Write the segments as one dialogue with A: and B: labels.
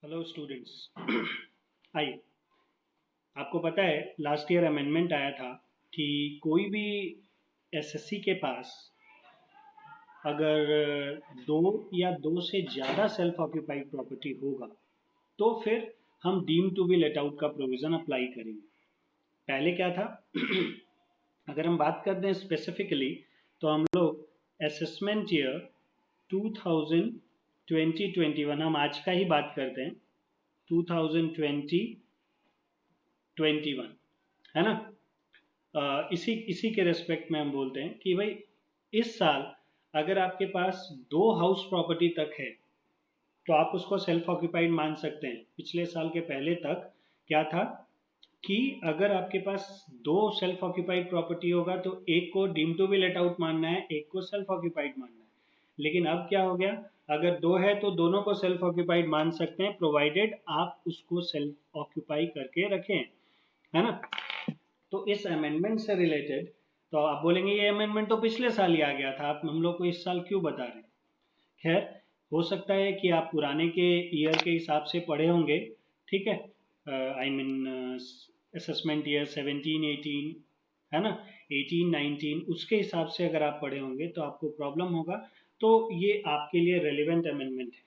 A: Hello students. आइए, आपको पता है लास्ट ईयर अमेंडमेंट आया था कि कोई भी एसएससी के पास अगर दो या दो से ज़्यादा सेल्फ ऑक्यूपाइड प्रॉपर्टी होगा तो फिर हम deem to be let out का प्रोविज़न अप्लाई करेंगे। पहले क्या था अगर हम बात करते हैं स्पेसिफिकली तो हम लोग असेसमेंट ईयर 2020-21 हम आज का ही बात करते हैं 2020-21 है ना। इसी इसी के रेस्पेक्ट में हम बोलते हैं कि भाई इस साल अगर आपके पास दो हाउस प्रॉपर्टी तक है तो आप उसको सेल्फ ऑक्यूपाइड मान सकते हैं। पिछले साल के पहले तक क्या था कि अगर आपके पास दो सेल्फ ऑक्यूपाइड प्रॉपर्टी होगा तो एक को deem to be let out मानना है, एक को सेल्फ ऑक्यूपाइड मानना है। लेकिन अब क्या हो गया, अगर दो है तो दोनों को सेल्फ ऑक्यूपाइड मान सकते हैं प्रोवाइडेड आप उसको सेल्फ ऑक्यूपाई करके रखें, है ना। तो इस अमेंडमेंट से रिलेटेड तो आप बोलेंगे ये अमेंडमेंट तो पिछले साल ही आ गया था, आप हम लोग को इस साल क्यों बता रहे हैं। खैर, हो सकता है कि आप पुराने के ईयर के हिसाब से पढ़े होंगे, ठीक है। आई मीन असेसमेंट ईयर 17-18 है ना, 18-19 उसके हिसाब से अगर आप पढ़े होंगे तो आपको प्रॉब्लम होगा। तो ये आपके लिए रेलिवेंट अमेंडमेंट है।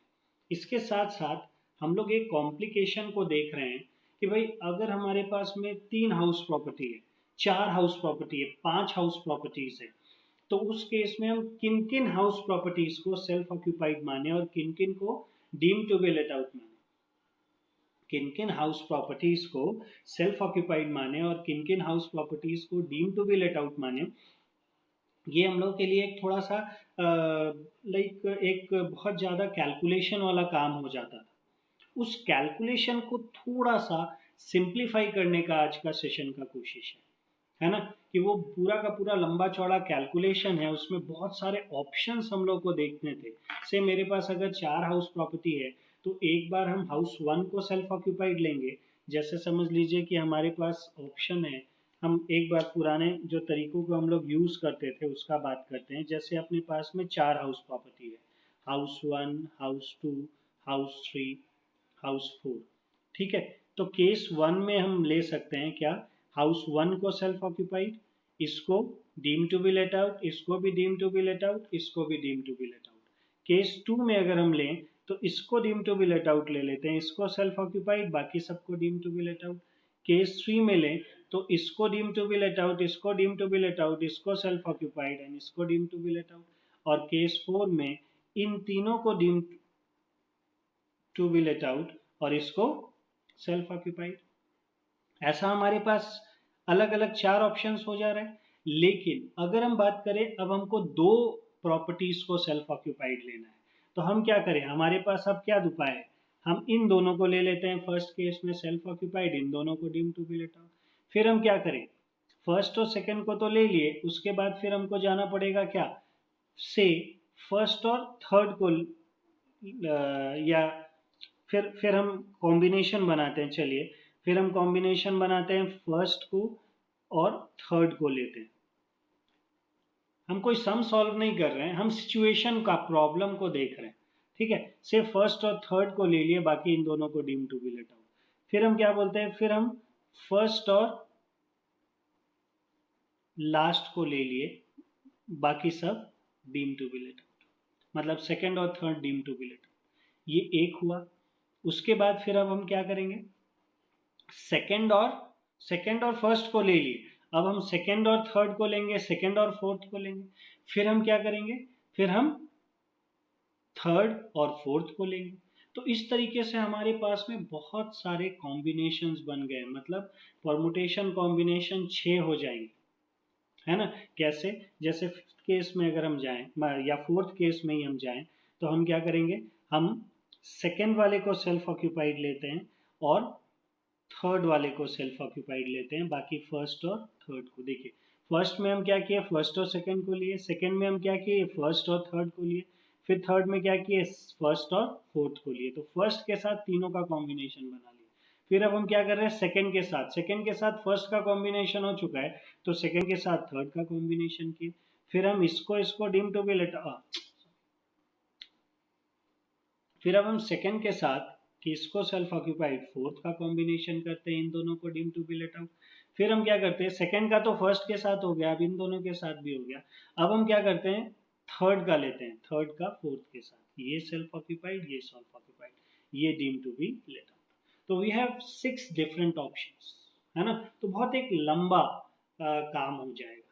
A: इसके साथ साथ हम लोग एक कॉम्प्लिकेशन को देख रहे हैं कि भाई अगर हमारे पास में 3 हाउस प्रॉपर्टी है, 4 हाउस प्रॉपर्टी है, 5 हाउस प्रॉपर्टीज है, तो उस केस में हम किन किन हाउस प्रॉपर्टीज को सेल्फ ऑक्यूपाइड माने और किन किन को deem to be let out माने, किन किन हाउस प्रॉपर्टीज को सेल्फ ऑक्यूपाइड माने और किन किन हाउस प्रॉपर्टीज को deem to be let out माने। ये हम लोग के लिए एक थोड़ा सा लाइक एक बहुत ज़्यादा कैलकुलेशन वाला काम हो जाता था। उस कैलकुलेशन को थोड़ा सा सिंप्लीफाई करने का आज का सेशन का कोशिश है ना, कि वो पूरा का पूरा लंबा चौड़ा कैलकुलेशन है, उसमें बहुत सारे ऑप्शंस हम लोग को देखने थे। से मेरे पास अगर 4 हाउस प्रॉपर्टी है तो एक बार हम हाउस 1 को सेल्फ ऑक्यूपाइड लेंगे। जैसे समझ लीजिए कि हमारे पास ऑप्शन है, हम एक बार पुराने जो तरीकों को हम लोग यूज करते थे उसका बात करते हैं। जैसे अपने पास में 4 हाउस प्रॉपर्टी है, हाउस 1, हाउस 2, हाउस 3, हाउस 4, ठीक है। तो केस 1 में हम ले सकते हैं क्या, हाउस 1 को सेल्फ ऑक्यूपाइड, इसको deem to be let out, इसको भी deem to be let out, इसको भी deem to be let out. Case 2 में अगर हम लें तो इसको deem to be let out ले लेते हैं, इसको सेल्फ ऑक्यूपाइड, बाकी सबको deem to be let out. Case 3 में लें तो इसको deem to be let out, इसको deem to be let out, इसको सेल्फ ऑक्यूपाइड एंड इसको deem to be let out. और केस 4 में इन तीनों को deem to be let out और इसको सेल्फ ऑक्यूपाइड। ऐसा हमारे पास अलग अलग 4 ऑप्शंस हो जा रहे हैं। लेकिन अगर हम बात करें अब हमको दो प्रॉपर्टीज को सेल्फ ऑक्यूपाइड लेना है तो हम क्या करें, हमारे पास अब क्या उपाय है, हम इन दोनों को ले लेते हैं फर्स्ट केस में सेल्फ ऑक्यूपाइड, इन दोनों को deem to be let out. फिर हम क्या करें, फर्स्ट और सेकंड को तो ले लिए, उसके बाद फिर हमको जाना पड़ेगा क्या, से फर्स्ट और थर्ड को या फिर हम कॉम्बिनेशन बनाते हैं। चलिए फिर हम कॉम्बिनेशन बनाते हैं, फर्स्ट को और थर्ड को लेते हैं। हम कोई सम सॉल्व नहीं कर रहे हैं, हम सिचुएशन का प्रॉब्लम को देख रहे हैं, ठीक है। सिर्फ फर्स्ट और थर्ड को ले लिए, बाकी इन दोनों को deem to be let out. फिर हम क्या बोलते हैं, फिर हम फर्स्ट और लास्ट को ले लिए, बाकी सब deem to be let out, मतलब सेकंड और third deem to be let out. ये एक हुआ। उसके बाद फिर अब हम क्या करेंगे, सेकंड और फर्स्ट को ले लिए, अब हम सेकंड और थर्ड को लेंगे, सेकंड और फोर्थ को लेंगे। फिर हम क्या करेंगे, फिर हम थर्ड और फोर्थ को लेंगे। तो इस तरीके से हमारे पास में बहुत सारे कॉम्बिनेशंस बन गए, मतलब परमुटेशन कॉम्बिनेशन 6 हो जाएंगे, है ना। कैसे, जैसे फिफ्थ केस में अगर हम जाएं या फोर्थ केस में ही हम जाएं तो हम क्या करेंगे, हम सेकेंड वाले को सेल्फ ऑक्यूपाइड लेते हैं और थर्ड वाले को सेल्फ ऑक्यूपाइड लेते हैं, बाकी फर्स्ट और थर्ड को। देखिए फर्स्ट में हम क्या किए, फर्स्ट और सेकंड को लिए, सेकंड में हम क्या किए, फर्स्ट और थर्ड को लिए, फिर थर्ड में क्या किए, फर्स्ट और फोर्थ को लिए। तो फर्स्ट के साथ तीनों का कॉम्बिनेशन बना लिया। फिर अब हम क्या कर रहे हैं, सेकंड के साथ फर्स्ट का कॉम्बिनेशन हो चुका है तो सेकंड के साथ थर्ड का कॉम्बिनेशन किए। फिर हम इसको डीम टू बी लेट, फिर अब हम सेकंड के साथ कि इसको सेल्फ ऑक्यूपाइड फोर्थ का कॉम्बिनेशन करते हैं, इन दोनों को deem to be let out. फिर हम क्या करते हैं, सेकंड का तो फर्स्ट के साथ हो गया, अब इन दोनों के साथ भी हो गया। अब हम क्या करते हैं, थर्ड का लेते हैं, थर्ड का फोर्थ के साथ, ये सेल्फ ऑक्यूपाइड, ये सेल्फ ऑक्यूपाइड, ये deem to be let out. तो वी हैव 6 डिफरेंट ऑप्शंस, है ना। तो बहुत एक लंबा काम हो जाएगा।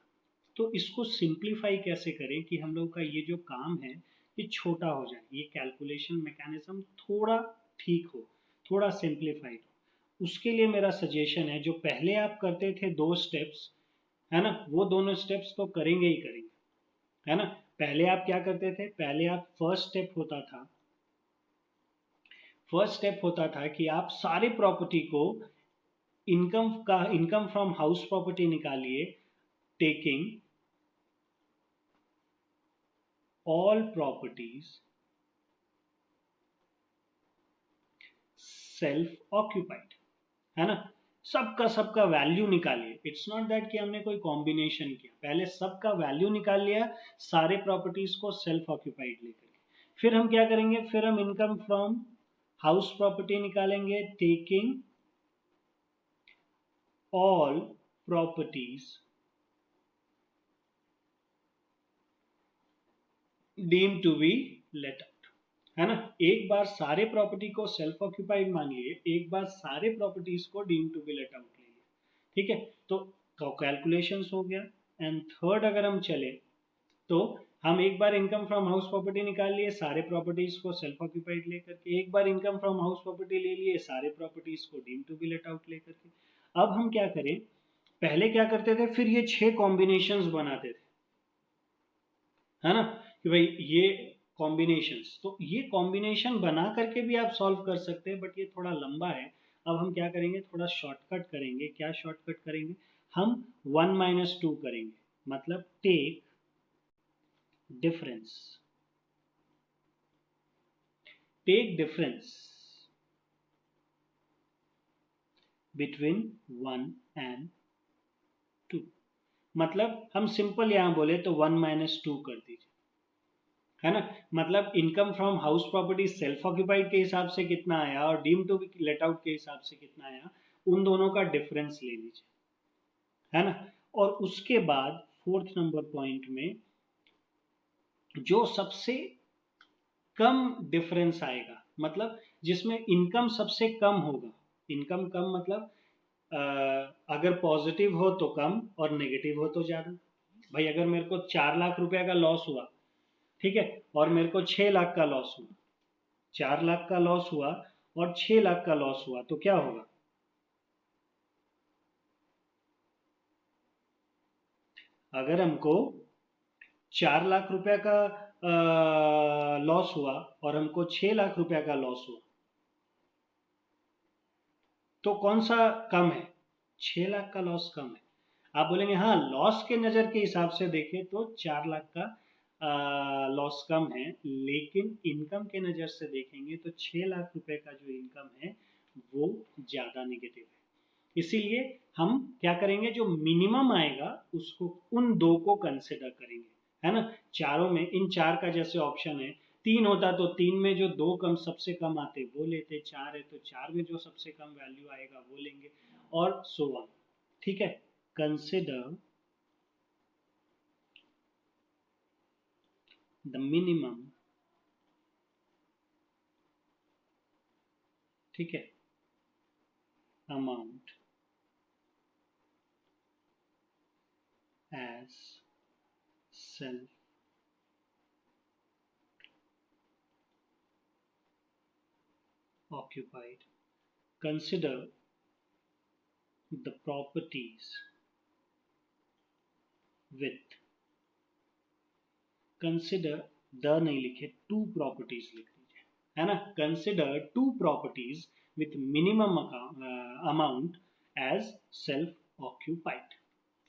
A: तो इसको सिंप्लीफाई कैसे करें कि हम लोग का ये जो काम है ये छोटा हो जाए, ये कैलकुलेशन मैकेनिज्म थोड़ा ठीक हो, थोड़ा सिंप्लीफाइड हो। उसके लिए मेरा सजेशन है, जो पहले आप करते थे 2 स्टेप्स, है ना, वो दोनों स्टेप्स तो करेंगे ही करेंगे, है ना। पहले आप क्या करते थे, पहले आप फर्स्ट स्टेप होता था कि आप सारी प्रॉपर्टी को इनकम फ्रॉम हाउस प्रॉपर्टी निकालिए, taking all properties self occupied, है ना। सबका वैल्यू निकालिए। इट्स नॉट दैट कि हमने कोई कॉम्बिनेशन किया, पहले सबका वैल्यू निकाल लिया सारे प्रॉपर्टीज को सेल्फ ऑक्यूपाइड लेकर। फिर हम क्या करेंगे, फिर हम इनकम फ्रॉम हाउस प्रॉपर्टी निकालेंगे, taking all properties deem to be let out, है ना। एक बार सारे प्रॉपर्टी को सेल्फ ऑक्यूपाइड मान लिए, एक बार सारे प्रॉपर्टीज को deem to be let out ले लिए, ठीक है। तो कैलकुलेशंस हो गया। एंड थर्ड अगर हम चले तो हम एक बार इनकम फ्रॉम हाउस प्रॉपर्टी निकाल लिए सारे प्रॉपर्टीज को सेल्फ ऑक्यूपाइड लेकर के, एक बार इनकम फ्रॉम हाउस प्रॉपर्टी ले लिए सारे प्रॉपर्टीज को deem to be let out लेकर के। अब हम क्या करें, पहले क्या करते थे, फिर ये 6 कॉम्बिनेशंस बनाते थे, है ना, कि भाई ये कॉम्बिनेशंस, तो ये कॉम्बिनेशन बना करके भी आप सॉल्व कर सकते हैं, बट ये थोड़ा लंबा है। अब हम क्या करेंगे, थोड़ा शॉर्टकट करेंगे। क्या शॉर्टकट करेंगे, हम 1 - 2 करेंगे, मतलब take difference, take difference between 1 and 2। मतलब हम सिंपल यहां बोले तो 1 - 2 कर दीजिए, है ना। मतलब income from house property self occupied के हिसाब से कितना आया और deem to be let out के हिसाब से कितना आया, उन दोनों का डिफरेंस ले लीजिए, है ना। और उसके बाद फोर्थ नंबर पॉइंट में जो सबसे कम डिफरेंस आएगा, मतलब जिसमें इनकम सबसे कम होगा, इनकम कम मतलब अगर पॉजिटिव हो तो कम और नेगेटिव हो तो ज्यादा। भाई अगर मेरे को 4 लाख रुपए का लॉस हुआ, ठीक है, और मेरे को 6 लाख का लॉस हुआ, 4 लाख का लॉस हुआ और 6 लाख का लॉस हुआ, तो क्या होगा, अगर हमको 4 लाख रुपए का लॉस हुआ और हमको 6 लाख रुपए का लॉस हुआ, तो कौन सा कम है, 6 लाख का लॉस कम है। आप बोलेंगे हाँ, लॉस के नजर के हिसाब से देखें तो 4 लाख का लॉस कम है, लेकिन इनकम के नजर से देखेंगे तो 6 लाख रुपए का जो इनकम है वो ज्यादा नेगेटिव है। इसीलिए हम क्या करेंगे, जो मिनिमम आएगा उसको, उन दो को कंसिडर करेंगे, है ना। चारों में, इन 4 का जैसे ऑप्शन है, 3 होता तो 3 में जो 2 कम सबसे कम आते वो लेते, 4 है तो 4 में जो सबसे कम वैल्यू आएगा वो लेंगे, और सो ऑन, ठीक है। कंसिडर द मिनिमम, ठीक है, amount as self occupied. Consider the properties with, consider the नहीं लिखे, 2 properties लिख दीजिए, है ना। Consider 2 properties with minimum amount as self occupied,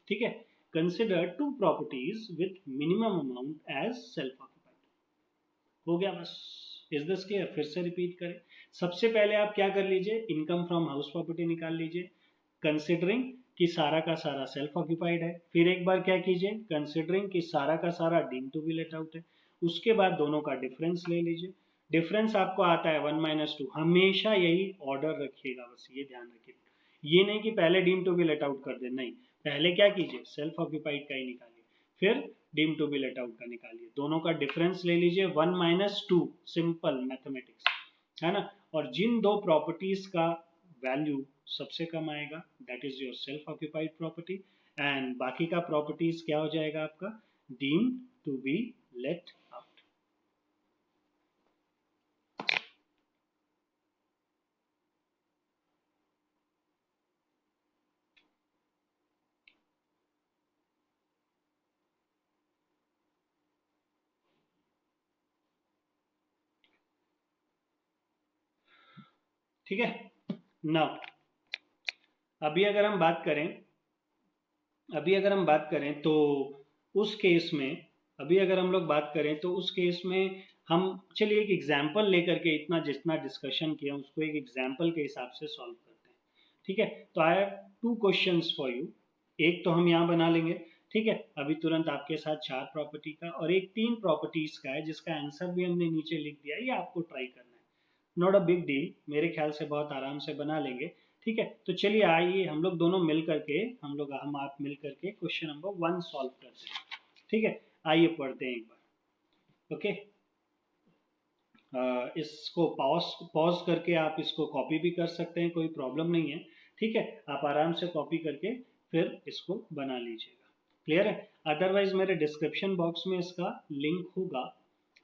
A: ठीक है। Consider 2 properties with minimum amount as self occupied। हो गया बस। इज दिस क्लियर, फिर से रिपीट करें। सबसे पहले आप क्या कर लीजिए, इनकम फ्रॉम हाउस प्रॉपर्टी निकाल लीजिए, कंसिडरिंग कि सारा का सारा सेल्फ ऑक्यूपाइड है। फिर एक बार क्या कीजिए, कंसिडरिंग कि सारा का सारा deem to be let out है। उसके बाद दोनों का डिफरेंस ले लीजिए, डिफरेंस आपको आता है 1 - 2, हमेशा यही ऑर्डर रखिएगा, बस ये ध्यान रखिएगा। ये नहीं कि पहले deem to be let out कर दे, नहीं, पहले क्या कीजिए, सेल्फ ऑक्यूपाइड का ही निकालिए, फिर deem to be let out का निकालिए, दोनों का डिफरेंस ले लीजिए 1 - 2, सिंपल मैथमेटिक्स है ना। और जिन दो प्रॉपर्टीज का वैल्यू सबसे कम आएगा that is your self occupied property, and बाकी का प्रॉपर्टीज क्या हो जाएगा आपका, deem to be let out. ठीक है। नाउ अभी अगर हम बात करें अभी अगर हम बात करें तो उस केस में अभी अगर हम लोग बात करें तो उस केस में हम चलिए एक एग्जाम्पल लेकर के इतना जितना डिस्कशन किया उसको एक एग्जाम्पल के हिसाब से सॉल्व करते हैं। ठीक है, तो I have 2 questions for you. एक तो हम यहाँ बना लेंगे, ठीक है, अभी तुरंत आपके साथ 4 प्रॉपर्टी का, और एक 3 प्रॉपर्टीज का है जिसका आंसर भी हमने नीचे लिख दिया है, ये आपको ट्राई करना है। नॉट अ बिग डील, मेरे ख्याल से बहुत आराम से बना लेंगे। ठीक है, तो चलिए आइए हम लोग दोनों मिल करके हम आप मिल करके क्वेश्चन नंबर 1 सॉल्व करते हैं। ठीक है, आइए पढ़ते हैं एक बार। ओके, इसको पॉज पॉज करके आप इसको कॉपी भी कर सकते हैं, कोई प्रॉब्लम नहीं है। ठीक है, आप आराम से कॉपी करके फिर इसको बना लीजिएगा। क्लियर है? अदरवाइज मेरे डिस्क्रिप्शन बॉक्स में इसका लिंक होगा,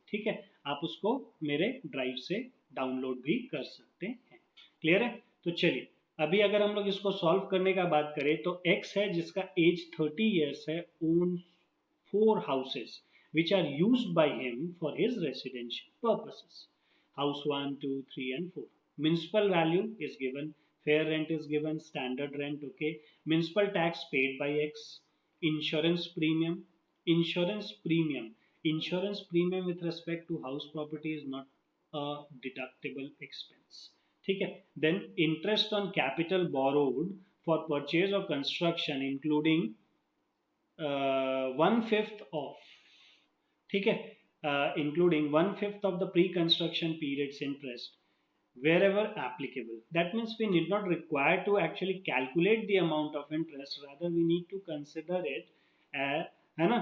A: ठीक है, आप उसको मेरे ड्राइव से डाउनलोड भी कर सकते हैं। क्लियर है? तो चलिए अभी अगर हम लोग इसको सॉल्व करने का बात करें तो x है जिसका एज 30 ईयर्स है, own 4 houses which are used by him for his residential purposes. House 1, 2, 3 and 4. Municipal value is given, fair rent is given, standard rent, okay. Municipal tax paid by X, insurance premium, insurance premium with respect to house property is not a deductible expense. ठीक है, then interest on capital borrowed for purchase or construction including 1/5 of, ठीक है, including 1/5 of the pre-construction period's interest wherever applicable. That means we need not require to actually calculate the amount of interest, rather we need to consider it as, है ना,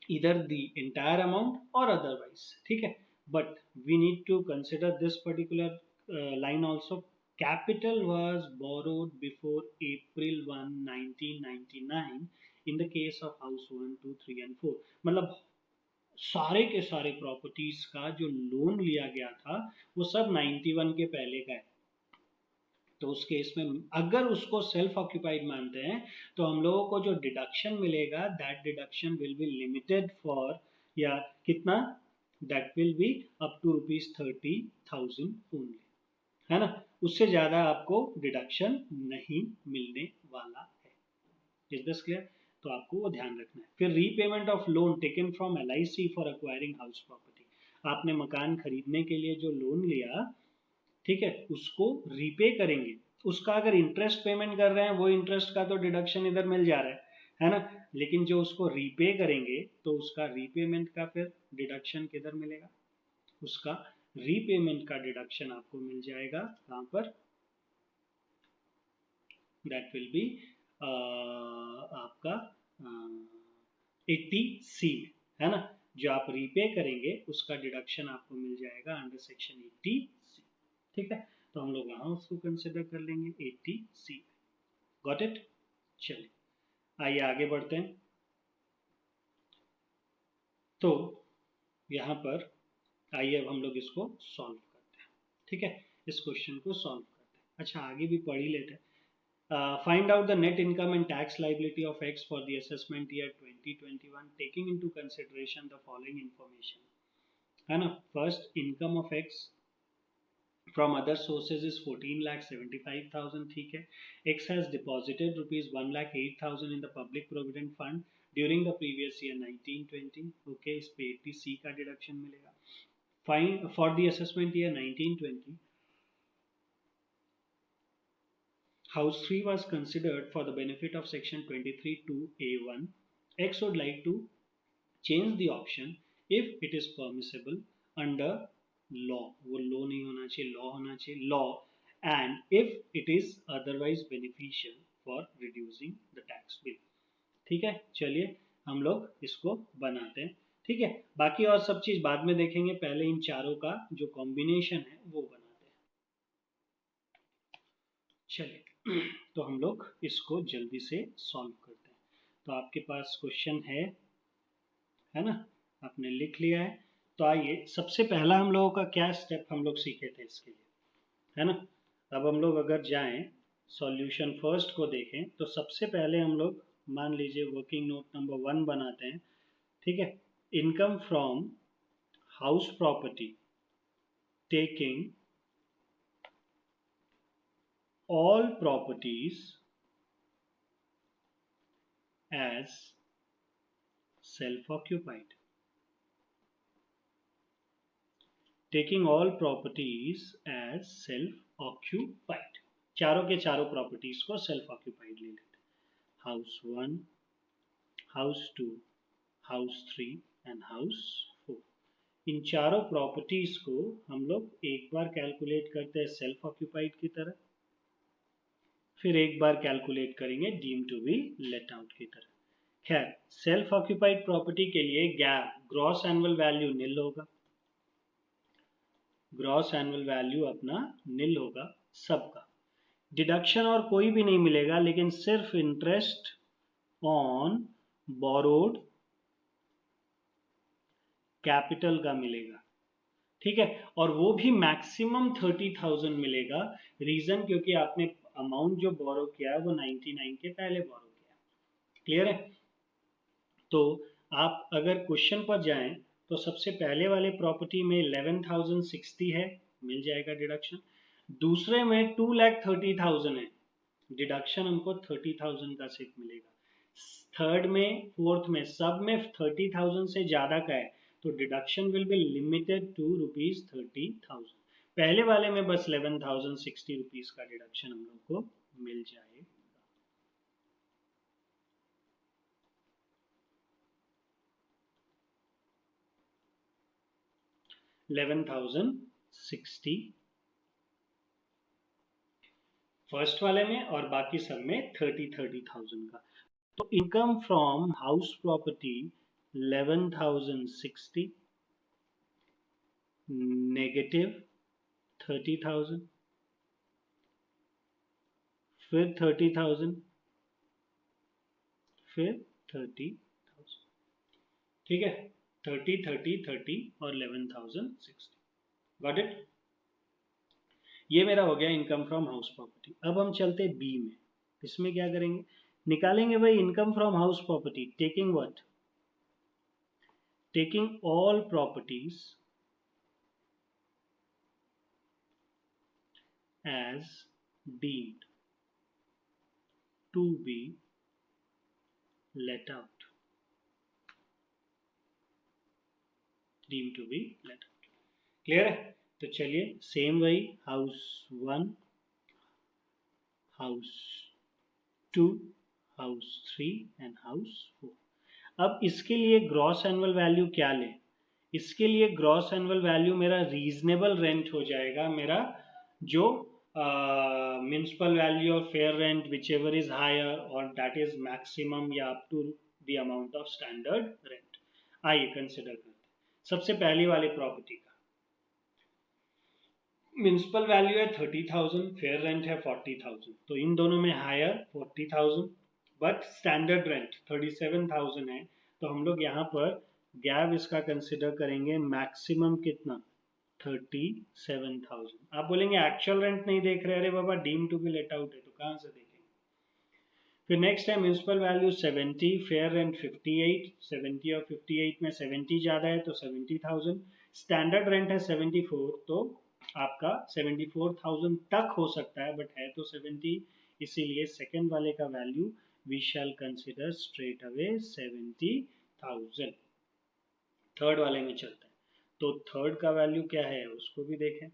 A: either the entire amount or otherwise. ठीक है, but we need to consider this particular line also. Capital was borrowed before April 1, 1999 in the case of house 1, 2, 3 and 4. मतलब सारे के सारे properties का जो लोन लिया गया था वो सब 91 के पहले का है। तो उस केस में अगर उसको सेल्फ ऑक्यूपाइड मानते हैं तो हम लोगों को जो डिडक्शन मिलेगा that deduction will be limited for, या कितना, that will be up to ₹30,000 only, है ना, उससे ज्यादा आपको डिडक्शन नहीं मिलने वाला है। Is this clear? तो आपको वो ध्यान रखना है। फिर repayment of loan taken from LIC for acquiring house property. आपने मकान खरीदने के लिए जो लोन लिया, ठीक है, उसको रीपे करेंगे, उसका अगर इंटरेस्ट पेमेंट कर रहे हैं वो इंटरेस्ट का तो डिडक्शन इधर मिल जा रहा है ना, लेकिन जो उसको रीपे करेंगे तो उसका रीपेमेंट का फिर डिडक्शन किधर मिलेगा, उसका रीपेमेंट का डिडक्शन आपको मिल जाएगा कहां पर, दैट विल बी आपका 80C में, है ना, जो आप रीपे करेंगे उसका डिडक्शन आपको मिल जाएगा अंडर सेक्शन 80C। ठीक है, तो हम लोग वहां उसको कंसिडर कर लेंगे 80C। Got it? चलिए आइए आगे बढ़ते हैं। तो यहाँ पर आइए अब हम लोग इसको सॉल्व करते हैं। ठीक है, इस क्वेश्चन को सॉल्व करते हैं। अच्छा आगे भी पढ़ ही लेते हैं। Find out the net income and tax liability of X for the assessment year 2021 taking into consideration the following information, है ना। First, income of X from other sources is 14,75,000, ठीक है। X has deposited rupees 1,08,000 in the public provident fund during the previous year 1920, okay, इस पे 80C का deduction मिलेगा। Find for the assessment year 1920 House 3 was considered for the benefit of section 23(2)(a)(1). X would like to change the option if it is permissible under law, वो लो नहीं होना चाहिए, law होना चाहिए, law, and if it is otherwise beneficial for reducing the tax bill. ठीक है, चलिए हम लोग इसको बनाते हैं। ठीक है, बाकी और सब चीज बाद में देखेंगे, पहले इन चारों का जो कॉम्बिनेशन है वो बनाते हैं। चलिए तो हम लोग इसको जल्दी से सॉल्व करते हैं। तो आपके पास क्वेश्चन है ना, आपने लिख लिया है। तो आइए, सबसे पहला हम लोगों का क्या स्टेप हम लोग सीखे थे इसके लिए, है ना। अब हम लोग अगर जाएं सॉल्यूशन फर्स्ट को देखें, तो सबसे पहले हम लोग मान लीजिए वर्किंग नोट नंबर 1 बनाते हैं। ठीक है, income from house property taking all properties as self-occupied, taking all properties as self-occupied, चारों के चारों प्रॉपर्टीज को सेल्फ ऑक्यूपाइड ले लेते हैं। House 1, house 2, house 3 and house 4। इन चारों प्रॉपर्टीज को हम लोग एक बार कैलकुलेट करते हैं सेल्फ ऑक्यूपाइड की तरह, फिर एक बार कैलकुलेट करेंगे deem to be let out की तरह। खैर, सेल्फ ऑक्यूपाइड प्रॉपर्टी के लिए gap gross annual value nil होगा, ग्रॉस एनुअल वैल्यू अपना निल होगा सबका। डिडक्शन और कोई भी नहीं मिलेगा, लेकिन सिर्फ इंटरेस्ट ऑन बोरोड कैपिटल का मिलेगा। ठीक है, और वो भी मैक्सिमम 30,000 मिलेगा। रीजन क्योंकि आपने अमाउंट जो बोरो किया है वो 99 के पहले बोरो किया। क्लियर है। तो आप अगर क्वेश्चन पर जाएं तो सबसे पहले वाले प्रॉपर्टी में 11,060 है, मिल जाएगा डिडक्शन। दूसरे में 2,30,000 है, डिडक्शन हमको 30,000 का सिर्फ मिलेगा। थर्ड में, फोर्थ में, सब में 30,000 से ज्यादा का है, तो deduction will be limited to ₹30,000। पहले वाले में बस 11,060 रुपीज का डिडक्शन हम लोग को मिल जाएगा। 11,060 फर्स्ट वाले में, और बाकी सब में 30,000 का। तो income from house property 11,060 negative 30,000, फिर 30,000, फिर 30,000। ठीक है, 30, 30, 30 और 11,060। Got it. ये मेरा हो गया इनकम फ्रॉम हाउस प्रॉपर्टी। अब हम चलते बी में। इसमें क्या करेंगे, निकालेंगे भाई income from house property taking what, taking all properties as deemed to be let out, deemed to be let out। Clear है। तो चलिए सेम वही, house 1, house 2, house 3 and house 4। अब इसके लिए ग्रॉस एनुअल वैल्यू क्या लें, इसके लिए ग्रॉस एनुअल वैल्यू मेरा रीजनेबल रेंट हो जाएगा, मेरा जो municipal value of fair rent whichever is higher और दैट इज मैक्सिमम या up to the amount of standard rent. आइए कंसिडर करते हैं सबसे पहली वाली प्रॉपर्टी का। म्युनिसिपल वैल्यू है 30,000, फेयर रेंट है 40,000, तो इन दोनों में हायर 40,000, बट स्टैंडर्ड रेंट 37,000 है। तो हम लोग यहाँ पर गैप इसका कंसिडर करेंगे मैक्सिमम कितना, 37,000। आप बोलेंगे एक्चुअल रेंट नहीं देख रहे, अरे बाबा deem to be let out है तो कहाँ से देखेंगे। फिर नेक्स्ट है म्युनिसिपल वैल्यू 70, फेयर रेंट 58, 70 और 58 में 70 ज्यादा है तो 70,000, स्टैंडर्ड रेंट है 74, तो आपका 74,000 तक हो सकता है, बट है तो 70, इसीलिए सेकेंड वाले का value we shall consider straight away 70,000। Third वाले में चलते हैं, तो थर्ड का वैल्यू क्या है उसको भी देखें।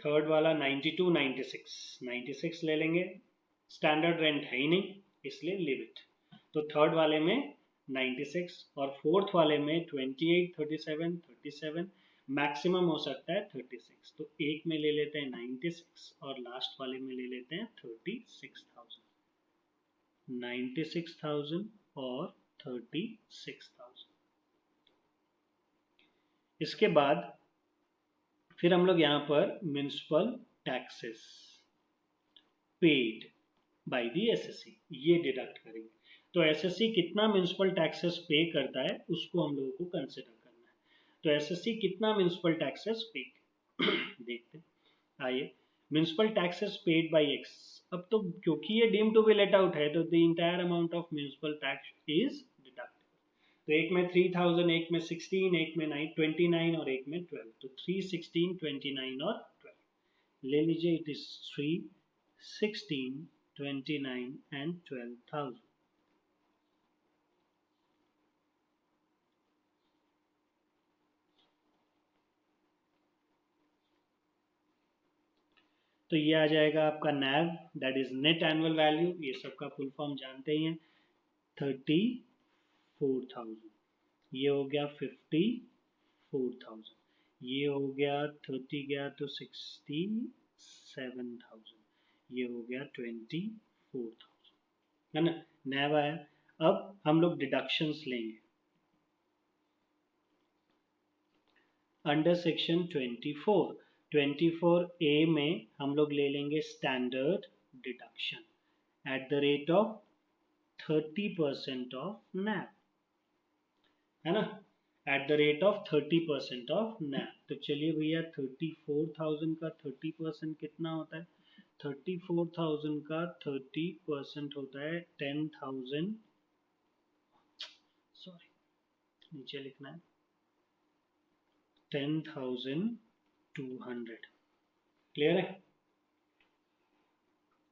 A: थर्ड वाला 92, 96 ले लेंगे, स्टैंडर्ड रेंट है ही नहीं इसलिए लिव इट। तो थर्ड वाले में 96 और फोर्थ वाले में 28, 37, 37, मैक्सिमम हो सकता है 36। तो एक में ले लेते हैं 96 और लास्ट वाले में ले लेते हैं 36,000। 96,000 और 36,000। इसके बाद फिर हम लोग यहाँ पर municipal taxes paid by the assessee ये डिडक्ट करेंगे। तो एसएससी कितना म्युनिसिपल टैक्सेस पे करता है उसको हम लोगों को कंसिडर करना है। तो एसएससी कितना म्युनिसिपल टैक्सेस पे देखते हैं। आइए, municipal taxes paid by X. अब तो क्योंकि ये deem to be let out है तो the entire amount of municipal tax is deducted. तो एक में 3000, एक में 16, एक में 29 और एक में 12। तो 3, 16, 29 और 12 ले लीजिए। It is 3, 16, 29 and 12,000। तो ये आ जाएगा आपका NAV, that is net annual value. ये सबका फुल फॉर्म जानते ही हैं, 34,000। ये हो गया 54,000। ये हो गया 30 गया तो 67,000। ये हो गया 24,000, है ना। नैव आया। अब हम लोग डिडक्शंस लेंगे अंडर सेक्शन 24। 24A में हम लोग ले लेंगे standard deduction at the rate of 30% of NAV, है ना, at the rate of 30% of NAV. तो चलिए भैया, 34,000 का 30% कितना होता है? 34,000 का 30% होता है 10,000, सॉरी नीचे लिखना है 10,200। क्लियर है?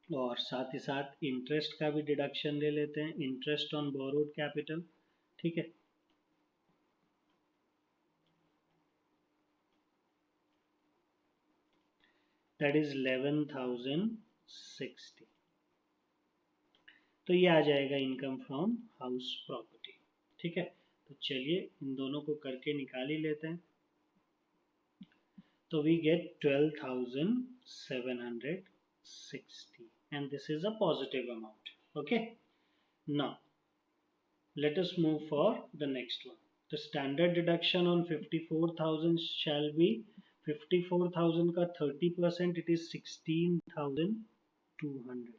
A: और साथ ही साथ इंटरेस्ट का भी डिडक्शन ले लेते हैं, इंटरेस्ट ऑन बोरोड कैपिटल। ठीक है, दैट इज 11,060। तो ये आ जाएगा इनकम फ्रॉम हाउस प्रॉपर्टी। ठीक है, तो चलिए इन दोनों को करके निकाल ही लेते हैं। तो we get 12,760 and this is a positive amount. Okay, now let us move for the next one. The standard deduction on 54,000 shall be 54,000 का 30%, it is 16,200.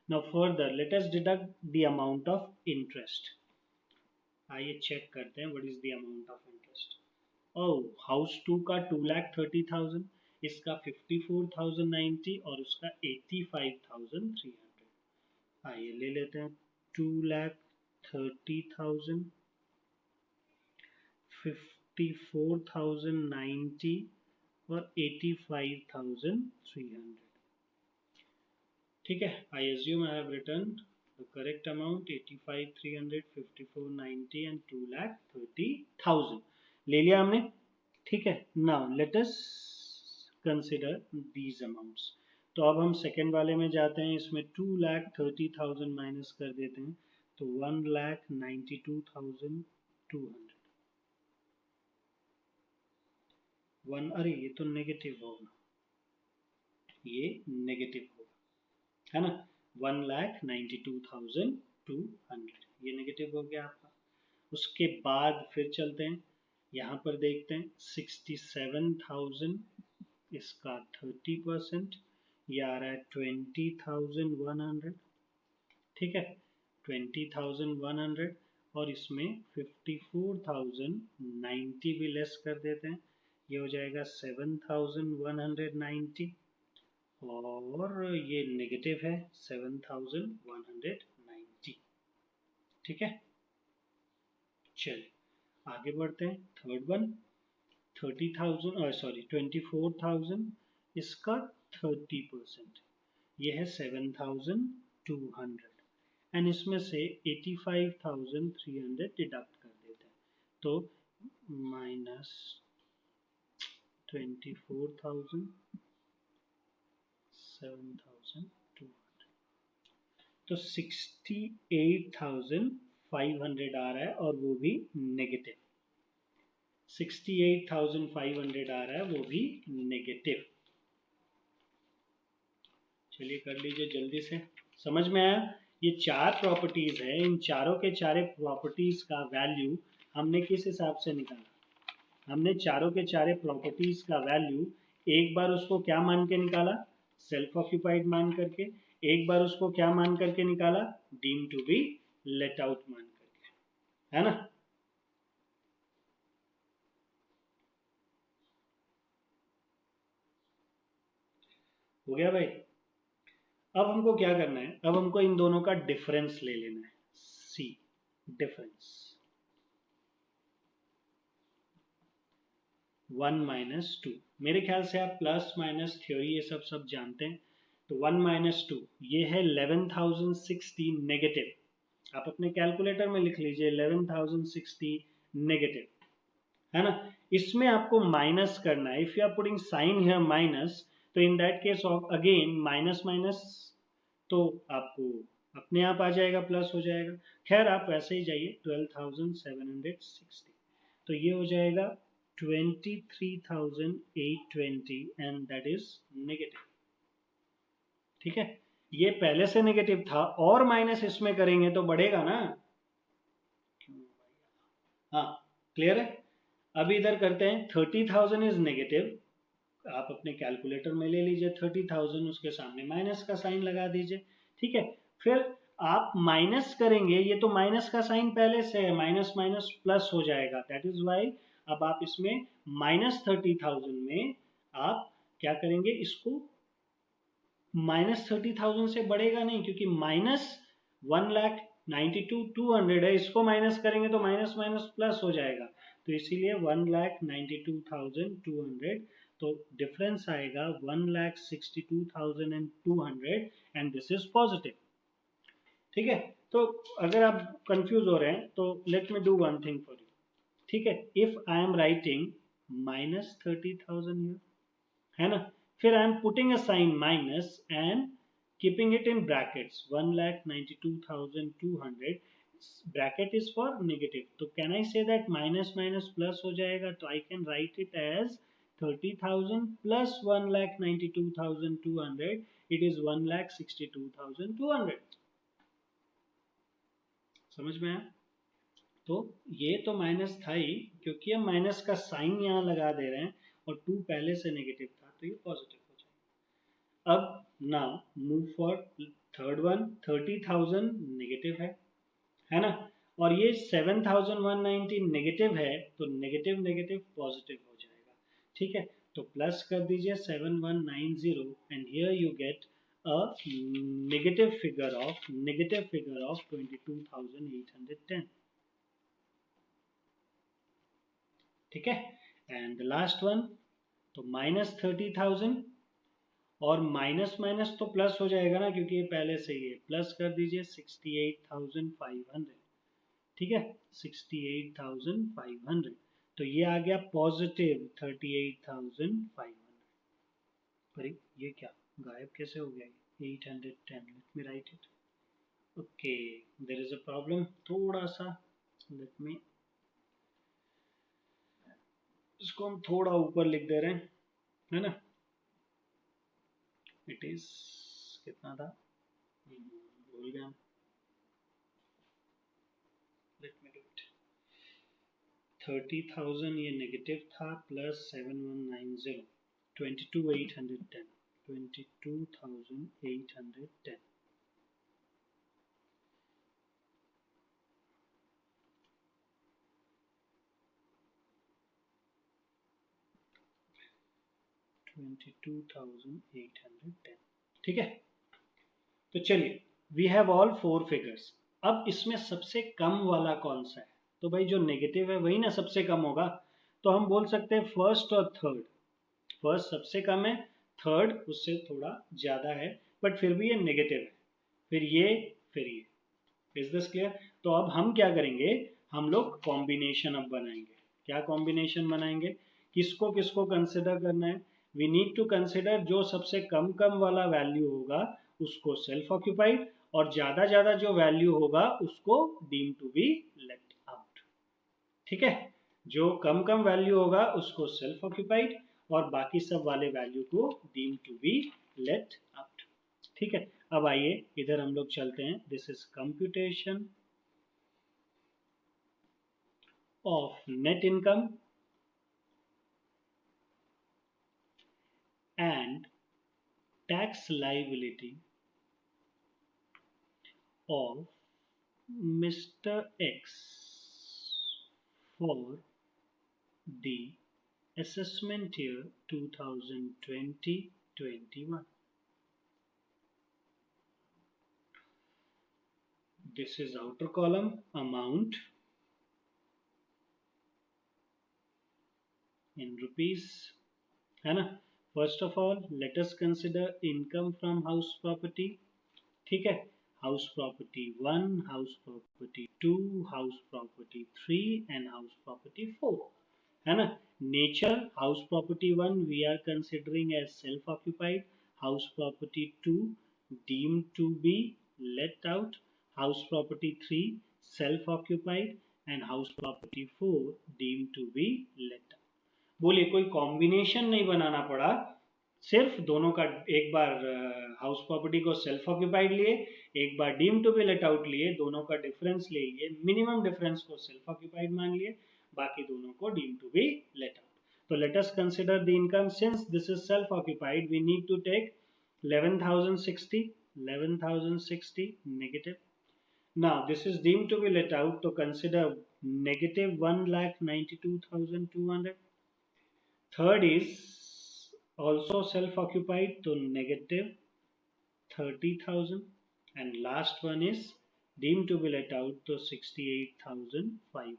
A: Now further let us deduct the amount of interest. आइए check करते हैं what is the amount of interest. House 2 का 2,30,000, इसका 54,090 और उसका 85,300। आइए ले लेते हैं 2,30,000, 54,090 और 85,300। ठीक है, I assume I have return the correct amount 85,300, 54,90 and 2,30,000 ले लिया हमने। ठीक है, now let us consider these amounts. तो अब हम सेकेंड वाले में जाते हैं, इसमें 2,30,000 माइनस कर देते हैं तो 1,92,200। अरे ये तो नेगेटिव होगा, ये नेगेटिव होगा, है ना। 1,92,200 ये नेगेटिव हो गया आपका। उसके बाद फिर चलते हैं, यहाँ पर देखते हैं 67,000, इसका 30%, ये आ रहा है 20,100। ठीक है, 20,100 और इसमें 54,090 भी लेस कर देते हैं, ये हो जाएगा 7,190 और ये नेगेटिव है 7,190। ठीक है, चलिए आगे बढ़ते हैं। थर्ड वन 30,000 सॉरी 24,000, इसका 30%, ये है 7,200 एंड इसमें से 85,300 डिडक्ट कर देते हैं। तो माइनस 24,000, 7,200, तो 68,500 68,500 आ रहा है और वो भी नेगेटिव। 68,500 आ रहा है वो भी नेगेटिव। चलिए कर लीजिए जल्दी से, समझ में आया? ये चार प्रॉपर्टीज है, इन चारों के चारे प्रॉपर्टीज का वैल्यू हमने किस हिसाब से निकाला? हमने चारों के चारे प्रॉपर्टीज का वैल्यू एक बार उसको क्या मान के निकाला? सेल्फ ऑक्यूपाइड मान करके। एक बार उसको क्या मान करके निकाला? Deem to be let out मान करके, है ना? हो गया भाई? अब हमको क्या करना है? अब हमको इन दोनों का डिफरेंस ले लेना है। सी डिफरेंस 1 माइनस 2। मेरे ख्याल से आप प्लस माइनस थ्योरी ये सब जानते हैं। तो 1 माइनस 2 ये है 11,060 नेगेटिव। आप अपने कैलकुलेटर में लिख लीजिए 11,060 नेगेटिव, है ना? इसमें आपको माइनस करना है। If you are putting sign here minus, तो in that case of again minus minus तो आपको अपने आप आ जाएगा, प्लस हो जाएगा। खैर आप वैसे ही जाइए 12,760, तो ये हो जाएगा 23,820 एंड दैट इज नेगेटिव। ठीक है, ये पहले से नेगेटिव था और माइनस इसमें करेंगे तो बढ़ेगा ना। हाँ क्लियर है? अभी इधर करते हैं 30,000 इज नेगेटिव। आप अपने कैलकुलेटर में ले लीजिए 30,000, उसके सामने माइनस का साइन लगा दीजिए। ठीक है, फिर आप माइनस करेंगे, ये तो माइनस का साइन पहले से है, माइनस माइनस प्लस हो जाएगा, दैट इज वाई अब आप इसमें माइनस 30,000 में आप क्या करेंगे? इसको माइनस 30,000 से बढ़ेगा नहीं, क्योंकि माइनस 1,92,200 है, इसको माइनस करेंगे तो माइनस माइनस प्लस हो जाएगा, तो इसीलिए 1,92,200। तो डिफरेंस आएगा 1,62,200 एंड दिस इज पॉजिटिव। ठीक है, तो अगर आप कंफ्यूज हो रहे हैं तो let me do one thing for you. ठीक है, if I am writing minus 30,000 है ना, फिर I am putting a sign minus and keeping it in brackets 1,92,200, bracket is for negative, तो can I say that minus minus plus हो जाएगा, तो I can write it as 30,000 plus 1,92,200, it is 1,62,200। समझ में आया? तो ये तो माइनस था ही, क्योंकि हम माइनस का साइन यहाँ लगा दे रहे हैं और 2 पहले से नेगेटिव था, तो ये पॉजिटिव हो जाएगा। अब now move for third one. 30,000 negative है ना, और ये 7,190 नेगेटिव है, तो नेगेटिव नेगेटिव पॉजिटिव हो जाएगा। ठीक है, तो प्लस कर दीजिए 7190 and here you get a negative figure of 22,810। ठीक है, एंड द लास्ट वन, तो माइनस 30,000 और माइनस माइनस तो प्लस हो जाएगा ना, क्योंकि ये पहले से ही है, प्लस कर दीजिए 68,500। ठीक है, 68,500, तो ये आ गया पॉजिटिव 38,500। पर ये क्या गायब कैसे हो गया? 810, let me write it. Okay, there is a problem थोड़ा सा, लेट मी, इसको हम थोड़ा ऊपर लिख दे रहे हैं, है ना? इट इज कितना था, भूल गया। Late me do it. 30,000 ये नेगेटिव था, प्लस 7190, 22,810, 22,810। ठीक है, तो चलिए वी हैव ऑल 4 फिगर्स। अब इसमें सबसे कम वाला कौन सा है? तो भाई जो नेगेटिव है वही ना सबसे कम होगा, तो हम बोल सकते हैं फर्स्ट और थर्ड। फर्स्ट सबसे कम है, थर्ड उससे थोड़ा ज्यादा है, बट फिर भी ये नेगेटिव है, फिर ये, फिर ये। Is this clear? तो अब हम क्या करेंगे? हम लोग कॉम्बिनेशन अब बनाएंगे। क्या कॉम्बिनेशन बनाएंगे? किसको किसको कंसिडर करना है? वी नीड टू कंसिडर जो सबसे कम कम वाला वैल्यू होगा उसको सेल्फ ऑक्यूपाइड, और ज्यादा जो वैल्यू होगा उसको deem to be let out. ठीक है, जो कम वैल्यू होगा उसको सेल्फ ऑक्यूपाइड और बाकी सब वाले वैल्यू को deem to be let out. ठीक है, अब आइए इधर हम लोग चलते हैं। This is computation of net income and tax liability of Mr. X for the assessment year 2020-21. This is outer column amount in rupees, है ना। First of all, let us consider income from house property। ठीक है, house property 1, house property 2, house property 3 and house property 4, है ना। Nature house property 1 we are considering as self occupied, house property 2 deemed to be let out, house property 3 self occupied and house property 4 deemed to be let out. बोलिए, कोई combination नहीं बनाना पड़ा, सिर्फ दोनों का एक बार हाउस प्रॉपर्टी को सेल्फ ऑक्यूपाइड लिए, एक बार deem to be let out लिए, दोनों का डिफरेंस ले लिए, मिनिमम डिफरेंस को सेल्फ ऑक्यूपाइड मान लिए, बाकी दोनों को deem to be let out. तो let us consider the income. Since this is self occupied we need to take 11,060 negative. Now this is deemed to be let out, तो consider negative 1,92,200. Third is also self-occupied, so negative 30,000, and last one is deemed to be let out, so 68,500.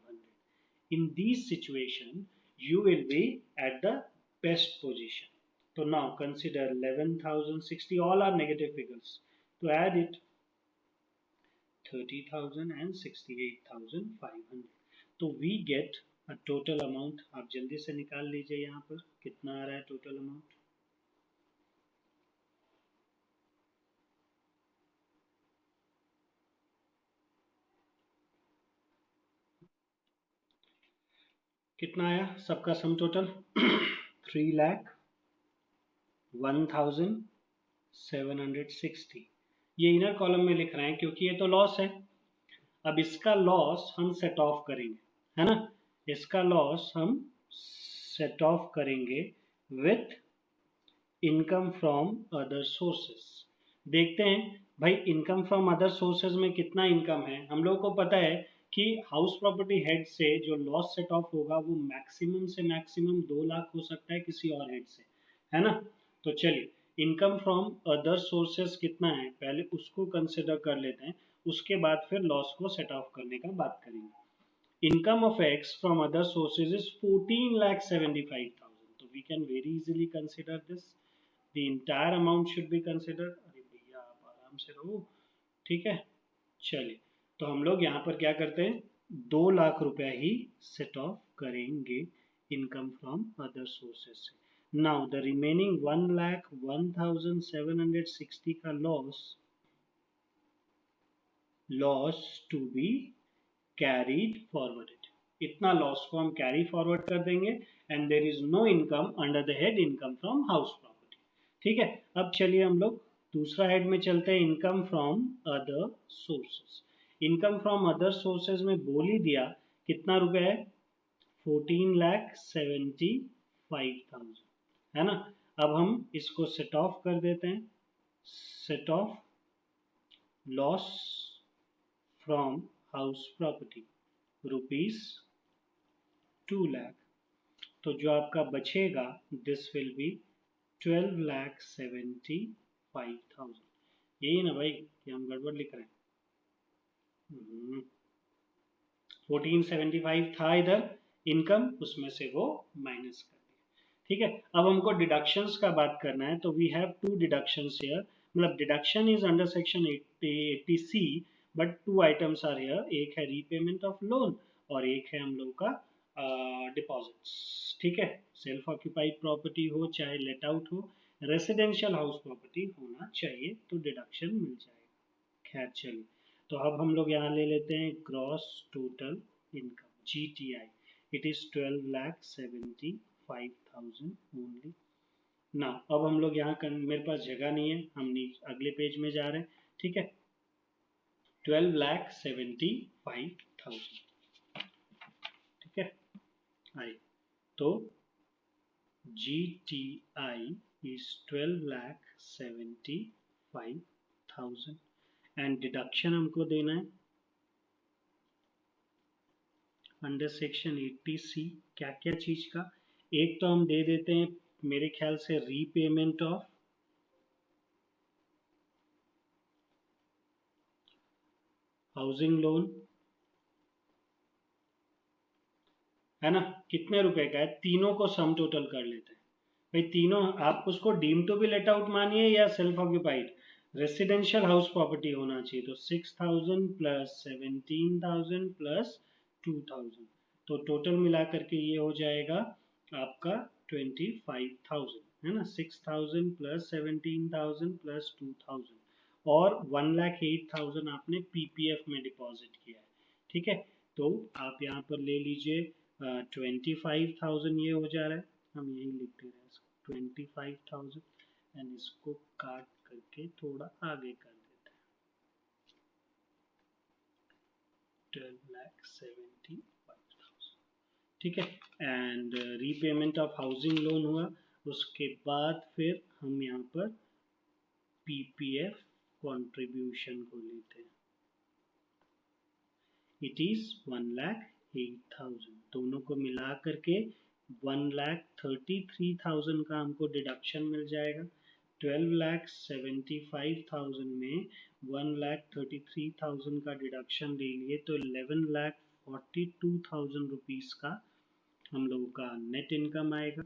A: In these situation, you will be at the best position. So now consider 11,060, all are negative figures. To add it, 30,000 and 68,500. तो we get a total amount। आप जल्दी से निकाल लीजिए, यहाँ पर कितना आ रहा है टोटल अमाउंट। कितना आया सबका सम टोटल? 3,01,760। ये इनर कॉलम में लिख रहे हैं क्योंकि ये तो लॉस है। अब इसका लॉस हम सेट ऑफ करेंगे, है ना। इसका लॉस हम सेट ऑफ करेंगे with income from other sources. देखते हैं भाई इनकम फ्रॉम अदर सोर्सेज में कितना इनकम है। हम लोगों को पता है कि हाउस प्रॉपर्टी हेड से जो लॉस सेट ऑफ होगा वो मैक्सिमम से मैक्सिमम 2 लाख हो सकता है किसी और हेड से, है ना। तो चलिए इनकम फ्रॉम अदर सोर्सेज कितना है पहले उसको कंसिडर कर लेते हैं, उसके बाद फिर लॉस को सेट ऑफ करने का बात करेंगे। Income of X from other sources is 14,75,000, तो we can very easily consider this. The entire amount should be considered। अरे भैया आप आराम से रहो, ठीक है। चलिए तो हम लोग यहाँ पर क्या करते हैं, 2 लाख रुपया ही सेट ऑफ करेंगे इनकम फ्रॉम अदर सोर्सेज से। नाउ द रिमेनिंग 1,01,760 का loss to be carried forwarded, इतना लॉस को हम कैरी फॉरवर्ड कर देंगे and there is no income under the head income from house property. ठीक है, अब चलिए हम लोग दूसरा हेड में चलते हैं, income from other sources. Income from other sources में बोल ही दिया कितना रुपए है, 14,75,000, है ना। अब हम इसको सेट ऑफ कर देते हैं, set of loss from house property rupees 2 lakh, तो जो आपका बचेगा दिस विल बी 12,75,000। यही ना भाई कि हम गड़बड़ लिख रहे हैं। 1475 था इधर इनकम, उसमें से वो माइनस कर दिया। ठीक है, अब हमको डिडक्शंस का बात करना है, तो वी हैव 2 डिडक्शंस हियर। मतलब deduction is under section 80C, but 2 items are here. एक है रीपेमेंट ऑफ लोन और एक है हम लोग का डिपॉजिट्स। ठीक है, सेल्फ ऑक्यूपाइड प्रॉपर्टी हो चाहे लेट आउट हो, रेसिडेंशियल हाउस प्रॉपर्टी होना चाहिए तो डिडक्शन मिल जाएगा। खैर चलिए, तो अब हम लोग यहाँ ले लेते हैं gross total income GTI, it is 12,75,000 only. ना अब हम लोग यहाँ मेरे पास जगह नहीं है, हम अगले पेज में जा रहे हैं, ठीक है। 12,75,000, ठीक है। आई तो GTI is 12,75,000 एंड डिडक्शन हमको देना है अंडर सेक्शन 80C। क्या क्या चीज का, एक तो हम दे देते हैं मेरे ख्याल से रीपेमेंट ऑफ हाउसिंग लोन, है ना, कितने रुपए का है, तीनों को सम टोटल कर लेते हैं भाई। तीनों आप उसको deem to be let out मानिए या self occupied, residential house property होना चाहिए। तो 6,000 प्लस 17,000 प्लस 2,000, तो टोटल मिला करके ये हो जाएगा आपका 25,000, है ना। 6,000 प्लस 17,000 प्लस 2,000 और 1,08,000 आपने PPF में डिपॉजिट किया है, ठीक है। तो आप यहाँ पर ले लीजिए 25,000 ये हो जा रहा है, हम यही लिख दे रहे हैं इसको 25,000 एंड इसको काट करके थोड़ा आगे कर देते हैं 12,75,000, ठीक है। And repayment of housing loan हुआ, उसके बाद फिर हम यहाँ पर PPF कंट्रीब्यूशन को लेते हैं, इट इज 1,08,000, दोनों को मिला करके 1,33,000 का हमको डिडक्शन मिल जाएगा। 12,75,000 में 1,33,000 का डिडक्शन ले लिए तो 11,42,000 रुपीज का हम लोगों का नेट इनकम आएगा।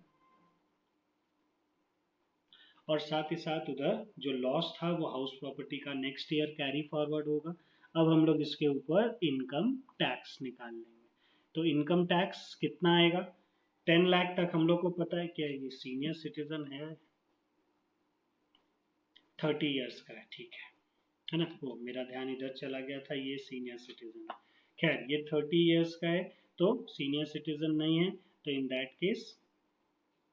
A: और साथ ही साथ उधर जो लॉस था वो हाउस प्रॉपर्टी का नेक्स्ट ईयर कैरी फॉरवर्ड होगा। अब हम लोग इसके ऊपर इनकम टैक्स निकाल लेंगे, तो इनकम टैक्स कितना आएगा, 10 लाख तक हम लोग को पता है क्या, ये सीनियर सिटीजन है 30 इयर्स का है, ठीक है ना। वो मेरा ध्यान इधर चला गया था, ये सीनियर सिटीजन है। खैर ये 30 इयर्स का है तो सीनियर सिटीजन नहीं है, तो इन दैट केस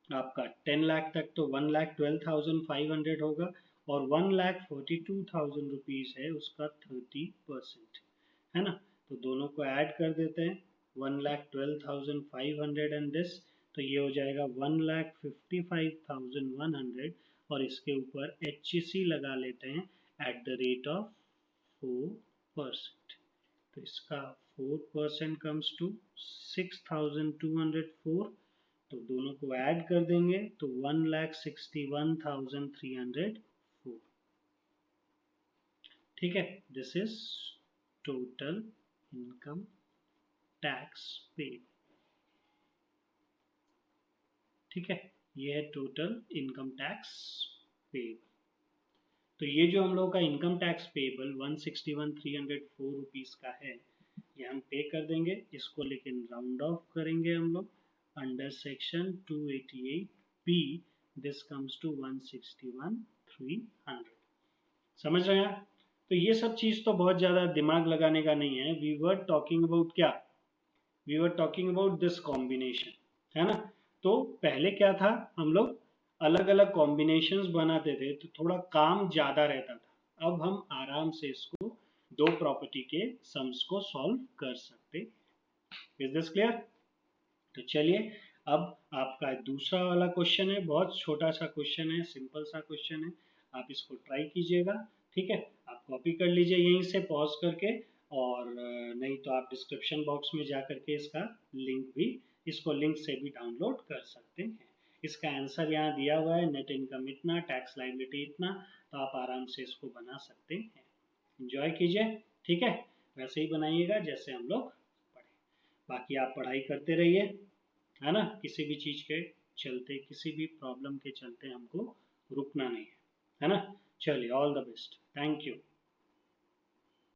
A: आपका 10 लाख तक तो 1,12,500 होगा और 1,42,000 रुपीज है उसका 30%, है ना। तो दोनों को ऐड कर देते हैं 1,12,500 एंड दिस, तो ये हो जाएगा 1,55,100 और इसके ऊपर HC लगा लेते हैं एट द रेट ऑफ 4%। तो इसका 4% कम्स टू 6,204, तो दोनों को ऐड कर देंगे तो 1,61,304, ठीक है। This is total income tax paid, ठीक है। ये है टोटल इनकम टैक्स पेड। तो ये जो हम लोग का इनकम टैक्स पेबल 161,304 रुपीज का है, ये हम पे कर देंगे, इसको लेकिन राउंड ऑफ करेंगे हम लोग under section 288B, this comes to 161,300। समझ रहे हैं? तो ये सब चीज तो बहुत ज्यादा दिमाग लगाने का नहीं है। वी वर टॉकिंग अबाउट क्या, we were talking about this combination, है ना। तो पहले क्या था, हम लोग अलग अलग कॉम्बिनेशंस बनाते थे तो थोड़ा काम ज्यादा रहता था। अब हम आराम से इसको दो प्रॉपर्टी के सम्स को सॉल्व कर सकते। Is this clear? तो चलिए अब आपका दूसरा वाला क्वेश्चन है, बहुत छोटा सा क्वेश्चन है, सिंपल सा क्वेश्चन है, आप इसको ट्राई कीजिएगा, ठीक है। आप कॉपी कर लीजिए यहीं से पॉज करके, और नहीं तो आप डिस्क्रिप्शन बॉक्स में जा करके इसका लिंक भी, इसको लिंक से भी डाउनलोड कर सकते हैं। इसका आंसर यहाँ दिया हुआ है, नेट इनकम इतना, टैक्स लायबिलिटी इतना, तो आप आराम से इसको बना सकते हैं। एंजॉय कीजिए, ठीक है, वैसे ही बनाइएगा जैसे हम लोग पढ़े। बाकी आप पढ़ाई करते रहिए, है ना, किसी भी चीज़ के चलते, किसी भी प्रॉब्लम के चलते हमको रुकना नहीं है, है ना। चलिए, all the best, thank you.